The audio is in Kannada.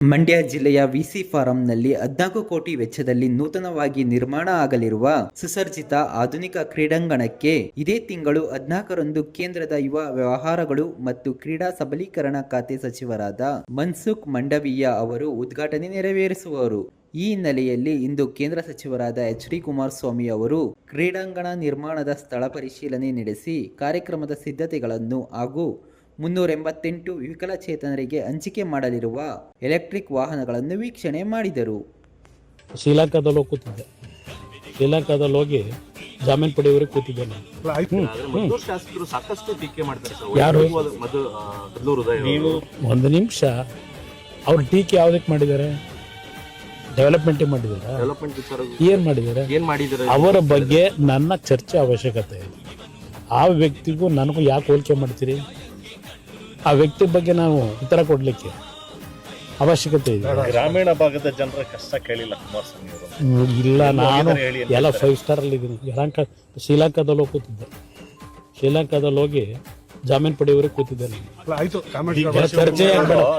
ಮಂಡ್ಯ ಜಿಲ್ಲೆಯ ವಿಸಿ ಫಾರಂನಲ್ಲಿ 14 ಕೋಟಿ ವೆಚ್ಚದಲ್ಲಿ ನೂತನವಾಗಿ ನಿರ್ಮಾಣ ಆಗಲಿರುವ ಸುಸಜ್ಜಿತ ಆಧುನಿಕ ಕ್ರೀಡಾಂಗಣಕ್ಕೆ ಇದೇ ತಿಂಗಳು 14ರಂದು ಕೇಂದ್ರದ ಯುವ ವ್ಯವಹಾರಗಳು ಮತ್ತು ಕ್ರೀಡಾ ಸಬಲೀಕರಣ ಖಾತೆ ಸಚಿವರಾದ ಮನ್ಸುಖ್ ಮಂಡವೀಯ ಅವರು ಉದ್ಘಾಟನೆ ನೆರವೇರಿಸುವರು. ಈ ಹಿನ್ನೆಲೆಯಲ್ಲಿ ಇಂದು ಕೇಂದ್ರ ಸಚಿವರಾದ ಎಚ್.ಡಿ. ಕುಮಾರಸ್ವಾಮಿ ಅವರು ಕ್ರೀಡಾಂಗಣ ನಿರ್ಮಾಣದ ಸ್ಥಳ ಪರಿಶೀಲನೆ ನಡೆಸಿ ಕಾರ್ಯಕ್ರಮದ ಸಿದ್ಧತೆಗಳನ್ನು ಹಾಗೂ 388 ವಿಕಲಚೇತನರಿಗೆ ಹಂಚಿಕೆ ಮಾಡಲಿರುವ ಎಲೆಕ್ಟ್ರಿಕ್ ವಾಹನಗಳನ್ನು ವೀಕ್ಷಣೆ ಮಾಡಿದರು. ಶ್ರೀಲಂಕಾದಲ್ಲಿ ಹೋಗಿ ಕೂತಿದ್ದೆ. ಶ್ರೀಲಂಕಾದಲ್ಲಿ ಹೋಗಿ ಜಾಮೀನು ಪಡೆಯುವವರೆಗೆ ಕೂತಿದ್ದೆ ನಾನು. ಶಾಸಕರು ಸಾಕಷ್ಟು ಟೀಕೆ ಮಾಡ್ತಾರೆ. ಯಾರು? ನೀವು ಒಂದು ನಿಮಿಷ, ಅವ್ರ ಟೀಕೆ ಯಾವುದಕ್ಕೆ ಮಾಡಿದ್ದಾರೆ? ಡೆವಲಪ್ಮೆಂಟ್ ಮಾಡಿದ್ದಾರೆ. ಡೆವಲಪ್ಮೆಂಟ್ ವಿಚಾರ ಏನ್ ಮಾಡಿದ್ದಾರೆ? ಅವರ ಬಗ್ಗೆ ನನ್ನ ಚರ್ಚೆ ಅವಶ್ಯಕತೆ ಇದೆ. ಆ ವ್ಯಕ್ತಿಗೂ ನನಗೂ ಯಾಕೆ ಹೋಲಿಕೆ ಮಾಡ್ತೀರಿ? ಆ ವ್ಯಕ್ತಿ ಬಗ್ಗೆ ನಾವು ಉತ್ತರ ಕೊಡ್ಲಿಕ್ಕೆ ಅವಶ್ಯಕತೆ ಇದೆ. ಗ್ರಾಮೀಣ ಭಾಗದ ಜನರ ಕಷ್ಟ ಕೇಳಿಲ್ಲ ಕುಮಾರಸ್ವಾಮಿ ಅವರು. ಇಲ್ಲ, ನಾನು ಎಲ್ಲ 5 ಸ್ಟಾರ್ ಅಲ್ಲಿ ಇದ್ದೀನಿ. ಶ್ರೀಲಂಕಾದಲ್ಲಿ ಹೋಗಿ ಕೂತಿದ್ದೆ. ಶ್ರೀಲಂಕಾದಲ್ಲಿ ಹೋಗಿ ಜಾಮೀನು ಪಡೆಯುವವರೆಗೆ ಕೂತಿದ್ದೆ ನಾನು. ಚರ್ಚೆ